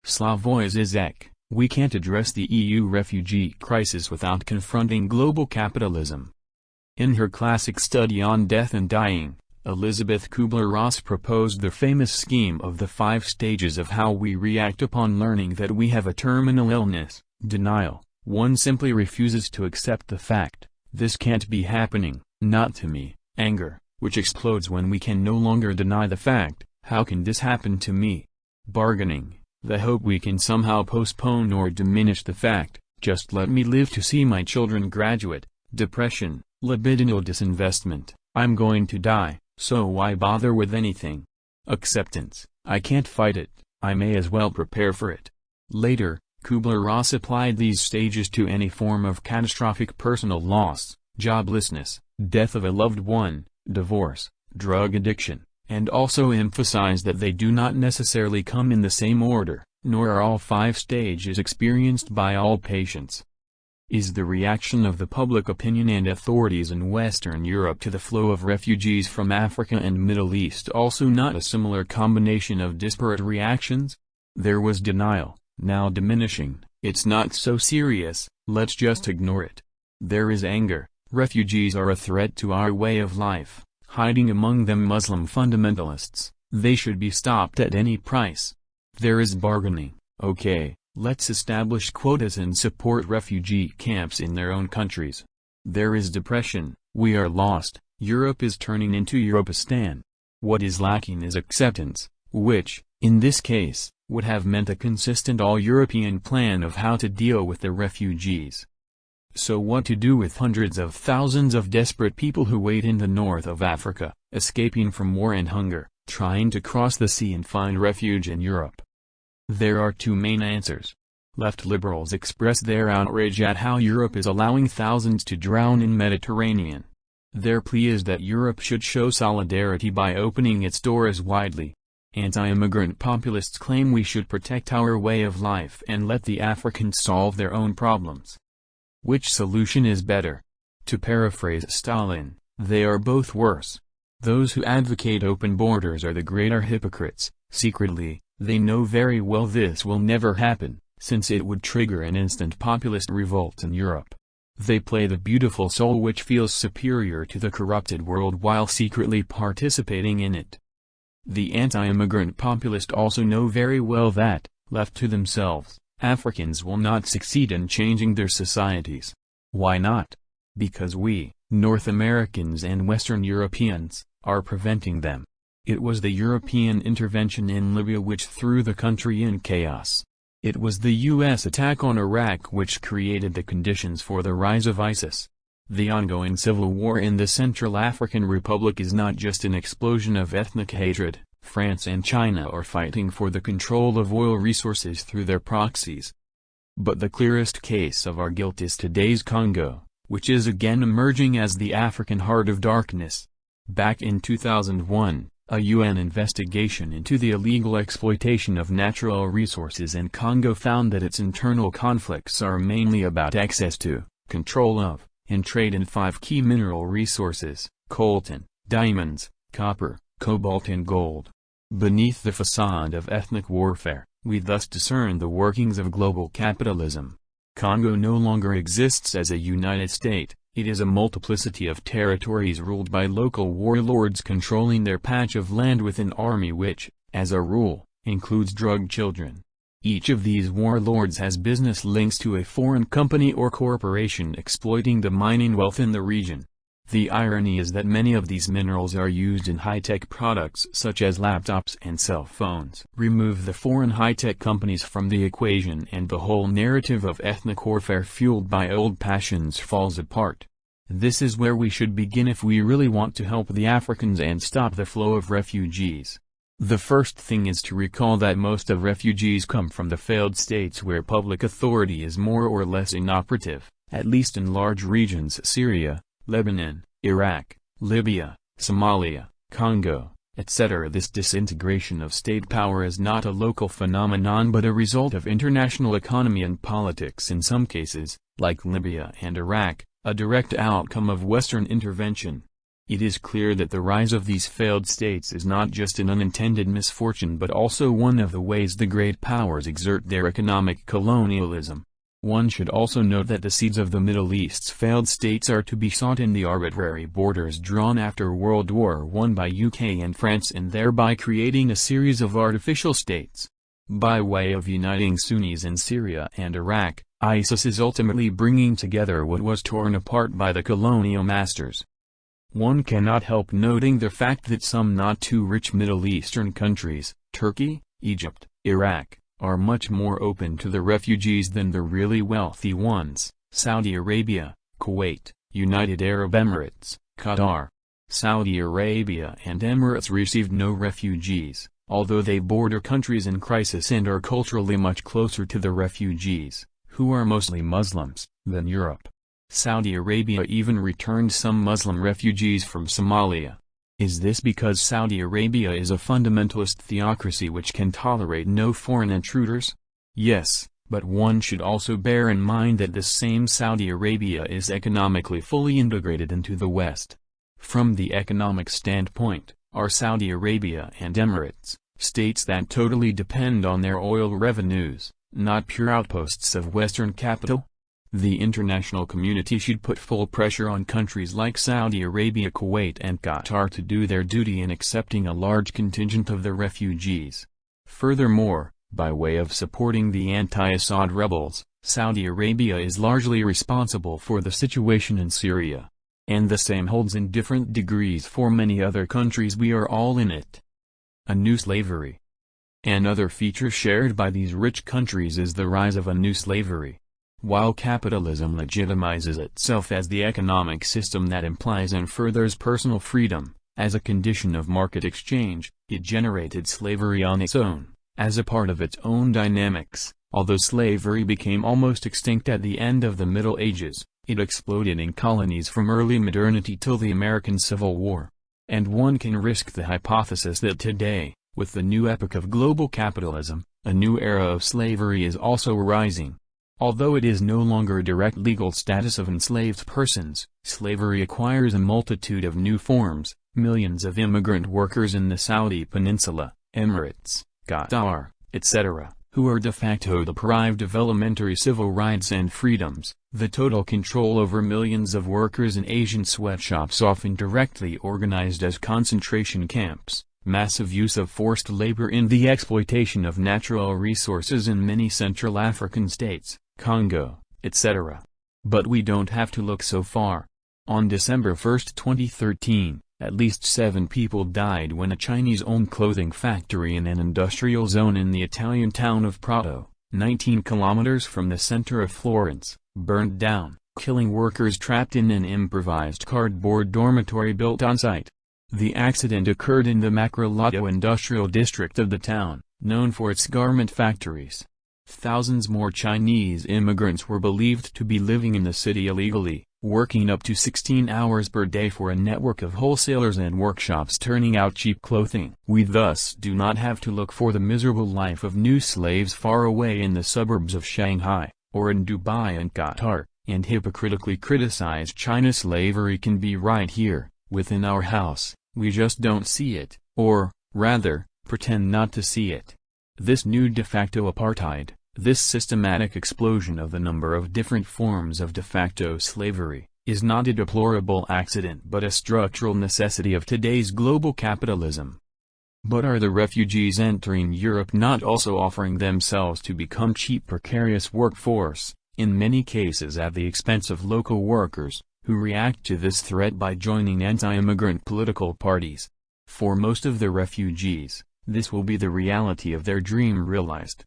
Slavoj Zizek, we can't address the EU refugee crisis without confronting global capitalism. In her classic study on death and dying, Elisabeth Kübler-Ross proposed the famous scheme of the 5 stages of how we react upon learning that we have a terminal illness. Denial: 1 simply refuses to accept the fact, this can't be happening, not to me. Anger, which explodes when we can no longer deny the fact, how can this happen to me? Bargaining, the hope we can somehow postpone or diminish the fact, just let me live to see my children graduate. Depression, libidinal disinvestment, I'm going to die, so why bother with anything? Acceptance, I can't fight it, I may as well prepare for it. Later, Kübler-Ross applied these stages to any form of catastrophic personal loss, joblessness, death of a loved one, divorce, drug addiction, and also emphasized that they do not necessarily come in the same order, nor are all 5 stages experienced by all patients. Is the reaction of the public opinion and authorities in Western Europe to the flow of refugees from Africa and Middle East also not a similar combination of disparate reactions? There was denial, now diminishing, it's not so serious, let's just ignore it. There is anger, refugees are a threat to our way of life, hiding among them Muslim fundamentalists, they should be stopped at any price. There is bargaining, okay, let's establish quotas and support refugee camps in their own countries. There is depression, we are lost, Europe is turning into Europistan. What is lacking is acceptance, which, in this case, would have meant a consistent all-European plan of how to deal with the refugees. So what to do with hundreds of thousands of desperate people who wait in the north of Africa, escaping from war and hunger, trying to cross the sea and find refuge in Europe? There are 2 main answers. Left liberals express their outrage at how Europe is allowing thousands to drown in Mediterranean. Their plea is that Europe should show solidarity by opening its doors widely. Anti-immigrant populists claim we should protect our way of life and let the Africans solve their own problems. Which solution is better? To paraphrase Stalin, they are both worse. Those who advocate open borders are the greater hypocrites. Secretly, they know very well this will never happen, since it would trigger an instant populist revolt in Europe. They play the beautiful soul which feels superior to the corrupted world while secretly participating in it. The anti-immigrant populists also know very well that, left to themselves, Africans will not succeed in changing their societies. Why not? Because we, North Americans and Western Europeans, are preventing them. It was the European intervention in Libya which threw the country in chaos. It was the U.S. attack on Iraq which created the conditions for the rise of ISIS. The ongoing civil war in the Central African Republic is not just an explosion of ethnic hatred. France and China are fighting for the control of oil resources through their proxies. But the clearest case of our guilt is today's Congo, which is again emerging as the African heart of darkness. Back in 2001, a UN investigation into the illegal exploitation of natural resources in Congo found that its internal conflicts are mainly about access to, control of, and trade in 5 key mineral resources: coltan, diamonds, copper, cobalt and gold. Beneath the facade of ethnic warfare, we thus discern the workings of global capitalism. Congo no longer exists as a united state, it is a multiplicity of territories ruled by local warlords controlling their patch of land with an army which, as a rule, includes drug children. Each of these warlords has business links to a foreign company or corporation exploiting the mining wealth in the region. The irony is that many of these minerals are used in high-tech products such as laptops and cell phones. Remove the foreign high-tech companies from the equation and the whole narrative of ethnic warfare fueled by old passions falls apart. This is where we should begin if we really want to help the Africans and stop the flow of refugees. The first thing is to recall that most of refugees come from the failed states where public authority is more or less inoperative, at least in large regions: Syria, Lebanon, Iraq, Libya, Somalia, Congo, etc. This disintegration of state power is not a local phenomenon but a result of international economy and politics, in some cases, like Libya and Iraq, a direct outcome of Western intervention. It is clear that the rise of these failed states is not just an unintended misfortune but also one of the ways the great powers exert their economic colonialism. One should also note that the seeds of the Middle East's failed states are to be sought in the arbitrary borders drawn after World War I by UK and France, and thereby creating a series of artificial states. By way of uniting Sunnis in Syria and Iraq, ISIS is ultimately bringing together what was torn apart by the colonial masters. One cannot help noting the fact that some not too rich Middle Eastern countries, Turkey, Egypt, Iraq, are much more open to the refugees than the really wealthy ones, Saudi Arabia, Kuwait, United Arab Emirates, Qatar. Saudi Arabia and Emirates received no refugees, although they border countries in crisis and are culturally much closer to the refugees, who are mostly Muslims, than Europe. Saudi Arabia even returned some Muslim refugees from Somalia. Is this because Saudi Arabia is a fundamentalist theocracy which can tolerate no foreign intruders? Yes, but one should also bear in mind that this same Saudi Arabia is economically fully integrated into the West. From the economic standpoint, are Saudi Arabia and Emirates, states that totally depend on their oil revenues, not pure outposts of Western capital? The international community should put full pressure on countries like Saudi Arabia, Kuwait and Qatar to do their duty in accepting a large contingent of the refugees. Furthermore, by way of supporting the anti-Assad rebels, Saudi Arabia is largely responsible for the situation in Syria. And the same holds in different degrees for many other countries. We are all in it. A new slavery. Another feature shared by these rich countries is the rise of a new slavery. While capitalism legitimizes itself as the economic system that implies and furthers personal freedom, as a condition of market exchange, it generated slavery on its own, as a part of its own dynamics. Although slavery became almost extinct at the end of the Middle Ages, it exploded in colonies from early modernity till the American Civil War. And one can risk the hypothesis that today, with the new epoch of global capitalism, a new era of slavery is also arising. Although it is no longer a direct legal status of enslaved persons, slavery acquires a multitude of new forms. Millions of immigrant workers in the Saudi Peninsula, Emirates, Qatar, etc., who are de facto deprived of elementary civil rights and freedoms, the total control over millions of workers in Asian sweatshops often directly organized as concentration camps, massive use of forced labor in the exploitation of natural resources in many Central African states, Congo, etc. But we don't have to look so far. On December 1, 2013, at least 7 people died when a Chinese-owned clothing factory in an industrial zone in the Italian town of Prato, 19 kilometers from the center of Florence, burned down, killing workers trapped in an improvised cardboard dormitory built on site. The accident occurred in the Macrolato industrial district of the town, known for its garment factories. Thousands more Chinese immigrants were believed to be living in the city illegally, working up to 16 hours per day for a network of wholesalers and workshops turning out cheap clothing. We thus do not have to look for the miserable life of new slaves far away in the suburbs of Shanghai, or in Dubai and Qatar, and hypocritically criticize China's slavery can be right here, within our house. We just don't see it, or, rather, pretend not to see it. This new de facto apartheid, this systematic explosion of the number of different forms of de facto slavery, is not a deplorable accident but a structural necessity of today's global capitalism. But are the refugees entering Europe not also offering themselves to become cheap precarious workforce, in many cases at the expense of local workers, who react to this threat by joining anti-immigrant political parties? For most of the refugees, this will be the reality of their dream realized.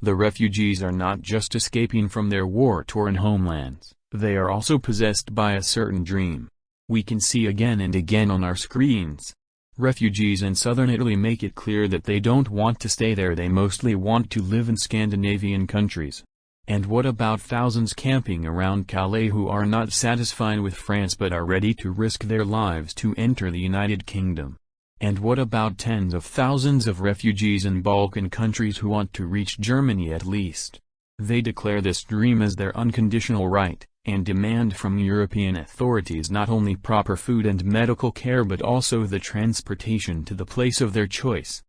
The refugees are not just escaping from their war-torn homelands, they are also possessed by a certain dream. We can see again and again on our screens. Refugees in southern Italy make it clear that they don't want to stay there, they mostly want to live in Scandinavian countries. And what about thousands camping around Calais who are not satisfied with France but are ready to risk their lives to enter the United Kingdom? And what about tens of thousands of refugees in Balkan countries who want to reach Germany at least? They declare this dream as their unconditional right, and demand from European authorities not only proper food and medical care but also the transportation to the place of their choice.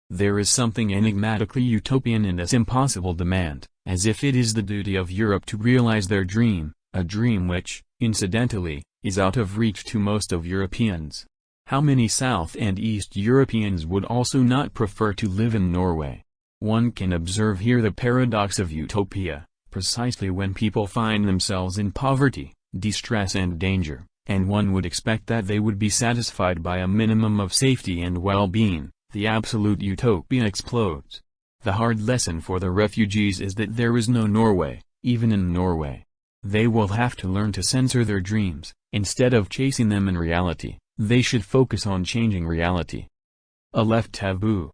There is something enigmatically utopian in this impossible demand, as if it is the duty of Europe to realize their dream, a dream which, incidentally, is out of reach to most of Europeans. How many South and East Europeans would also not prefer to live in Norway? One can observe here the paradox of utopia, precisely when people find themselves in poverty, distress and danger, and one would expect that they would be satisfied by a minimum of safety and well-being. The absolute utopia explodes. The hard lesson for the refugees is that there is no Norway, even in Norway. They will have to learn to censor their dreams. Instead of chasing them in reality, they should focus on changing reality. A left taboo.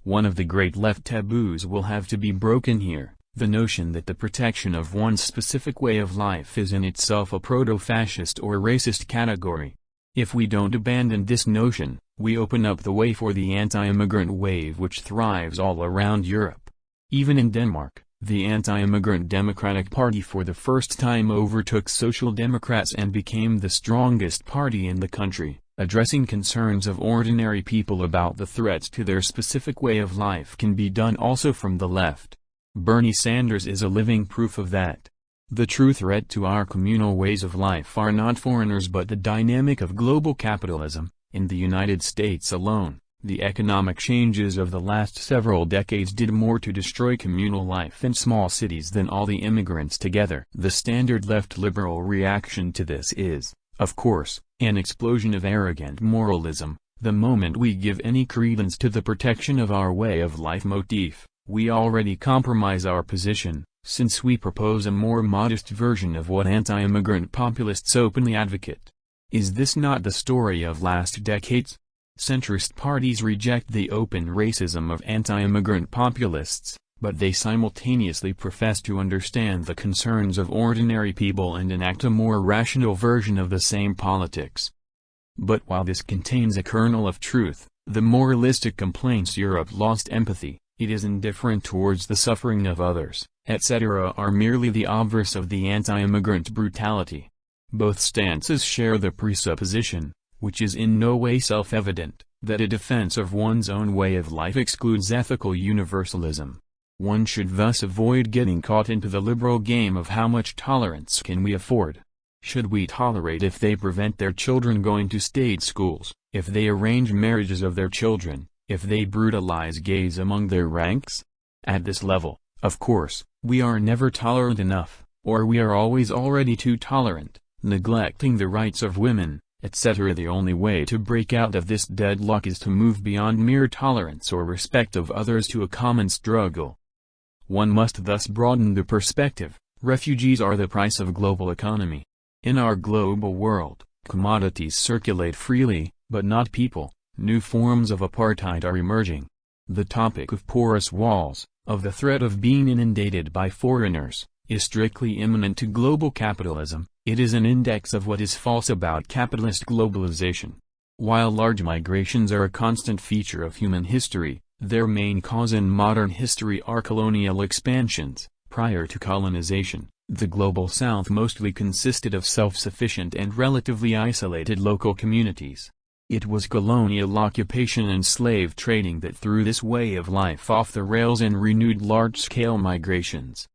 One of the great left taboos will have to be broken here, the notion that the protection of one's specific way of life is in itself a proto-fascist or racist category. If we don't abandon this notion, we open up the way for the anti-immigrant wave which thrives all around Europe. Even in Denmark, the anti-immigrant Democratic Party for the first time overtook Social Democrats and became the strongest party in the country, addressing concerns of ordinary people about the threats to their specific way of life can be done also from the left. Bernie Sanders is a living proof of that. The true threat to our communal ways of life are not foreigners but the dynamic of global capitalism. In the United States alone, the economic changes of the last several decades did more to destroy communal life in small cities than all the immigrants together. The standard left liberal reaction to this is, of course, an explosion of arrogant moralism. The moment we give any credence to the protection of our way of life motif, we already compromise our position, since we propose a more modest version of what anti-immigrant populists openly advocate. Is this not the story of last decades? Centrist parties reject the open racism of anti-immigrant populists, but they simultaneously profess to understand the concerns of ordinary people and enact a more rational version of the same politics. But while this contains a kernel of truth, the moralistic complaints Europe lost empathy, it is indifferent towards the suffering of others, etc. are merely the obverse of the anti-immigrant brutality. Both stances share the presupposition, which is in no way self-evident, that a defense of one's own way of life excludes ethical universalism. One should thus avoid getting caught into the liberal game of how much tolerance can we afford. Should we tolerate if they prevent their children going to state schools, if they arrange marriages of their children, if they brutalize gays among their ranks? At this level, of course, we are never tolerant enough, or we are always already too tolerant, neglecting the rights of women, etc. The only way to break out of this deadlock is to move beyond mere tolerance or respect of others to a common struggle. One must thus broaden the perspective. Refugees are the price of global economy. In our global world, commodities circulate freely, but not people. New forms of apartheid are emerging. The topic of porous walls, of the threat of being inundated by foreigners, is strictly imminent to global capitalism. It is an index of what is false about capitalist globalization. While large migrations are a constant feature of human history, their main cause in modern history are colonial expansions. Prior to colonization, the global south mostly consisted of self-sufficient and relatively isolated local communities. It was colonial occupation and slave trading that threw this way of life off the rails and renewed large-scale migrations.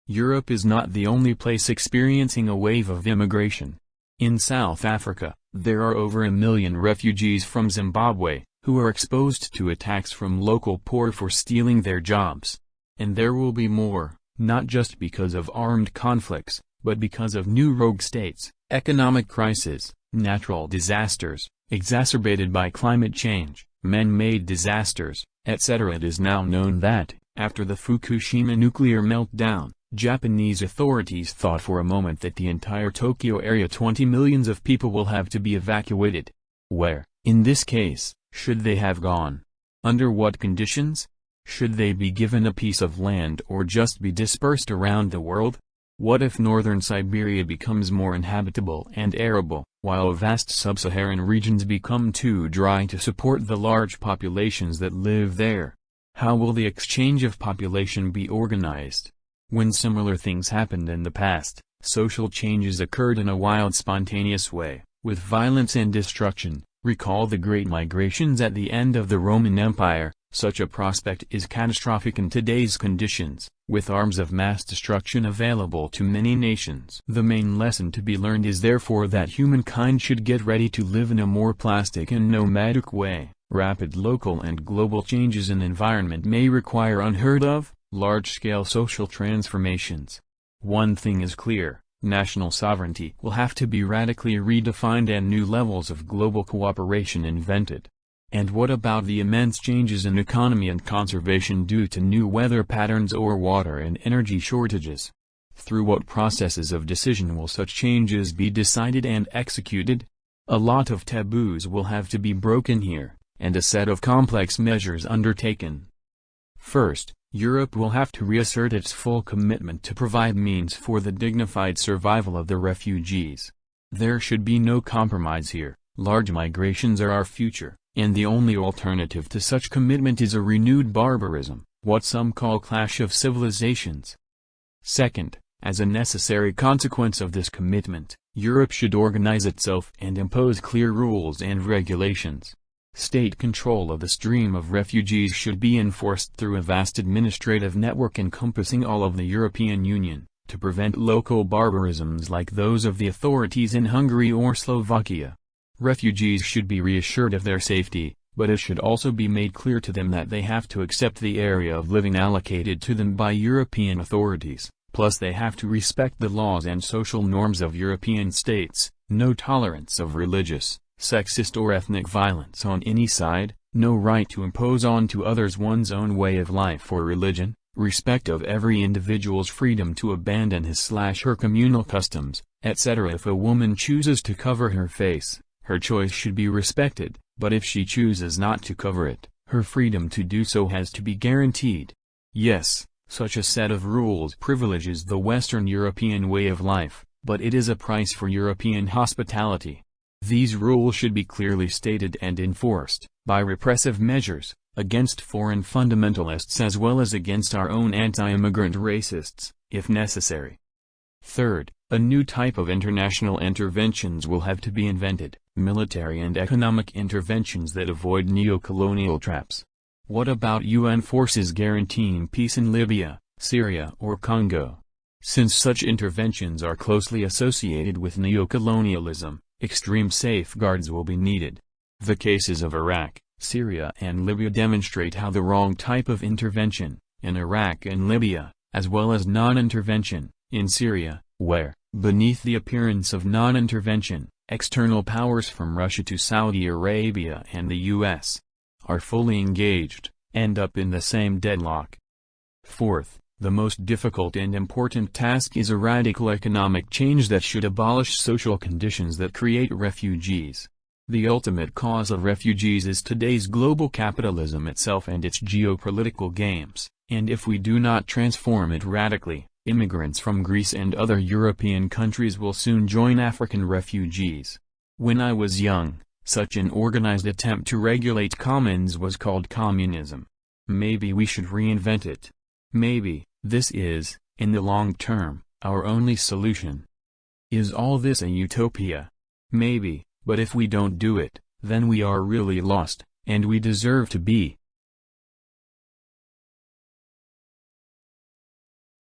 Europe is not the only place experiencing a wave of immigration. In South Africa, there are over 1 million refugees from Zimbabwe, who are exposed to attacks from local poor for stealing their jobs. And there will be more, not just because of armed conflicts, but because of new rogue states, economic crisis, natural disasters, exacerbated by climate change, man-made disasters, etc. It is now known that, after the Fukushima nuclear meltdown, Japanese authorities thought for a moment that the entire Tokyo area 20 millions of people will have to be evacuated. Where, in this case, should they have gone? Under what conditions? Should they be given a piece of land or just be dispersed around the world? What if northern Siberia becomes more inhabitable and arable, while vast sub-Saharan regions become too dry to support the large populations that live there? How will the exchange of population be organized? When similar things happened in the past, Social changes occurred in a wild spontaneous way, with violence and destruction. Recall the great migrations at the end of the Roman Empire. Such a prospect is catastrophic in today's conditions, with arms of mass destruction available to many nations. The main lesson to be learned is therefore that humankind should get ready to live in a more plastic and nomadic way. Rapid local and global changes in environment may require unheard of, large-scale social transformations. One thing is clear. National sovereignty will have to be radically redefined and new levels of global cooperation invented. And what about the immense changes in economy and conservation due to new weather patterns or water and energy shortages? Through what processes of decision will such changes be decided and executed? A lot of taboos will have to be broken here, and a set of complex measures undertaken. First, Europe will have to reassert its full commitment to provide means for the dignified survival of the refugees. There should be no compromise here. Large migrations are our future, and the only alternative to such commitment is a renewed barbarism, what some call clash of civilizations. Second, as a necessary consequence of this commitment, Europe should organize itself and impose clear rules and regulations. State control of the stream of refugees should be enforced through a vast administrative network encompassing all of the European Union, to prevent local barbarisms like those of the authorities in Hungary or Slovakia. Refugees should be reassured of their safety, but it should also be made clear to them that they have to accept the area of living allocated to them by European authorities, plus they have to respect the laws and social norms of European states, no tolerance of religious, sexist or ethnic violence on any side, no right to impose on to others one's own way of life or religion, respect of every individual's freedom to abandon his/her communal customs, etc. If a woman chooses to cover her face, her choice should be respected, but if she chooses not to cover it, her freedom to do so has to be guaranteed. Yes, such a set of rules privileges the Western European way of life, but it is a price for European hospitality. These rules should be clearly stated and enforced, by repressive measures, against foreign fundamentalists as well as against our own anti-immigrant racists, if necessary. Third, a new type of international interventions will have to be invented, military and economic interventions that avoid neo-colonial traps. What about UN forces guaranteeing peace in Libya, Syria or Congo? Since such interventions are closely associated with neo-colonialism, extreme safeguards will be needed. The cases of Iraq, Syria and Libya demonstrate how the wrong type of intervention, in Iraq and Libya, as well as non-intervention, in Syria, where, beneath the appearance of non-intervention, external powers from Russia to Saudi Arabia and the US, are fully engaged, end up in the same deadlock. Fourth, the most difficult and important task is a radical economic change that should abolish social conditions that create refugees. The ultimate cause of refugees is today's global capitalism itself and its geopolitical games, and if we do not transform it radically, immigrants from Greece and other European countries will soon join African refugees. When I was young, such an organized attempt to regulate commons was called communism. Maybe we should reinvent it. Maybe this is, in the long term, our only solution. Is all this a utopia? Maybe, but if we don't do it, then we are really lost, and we deserve to be.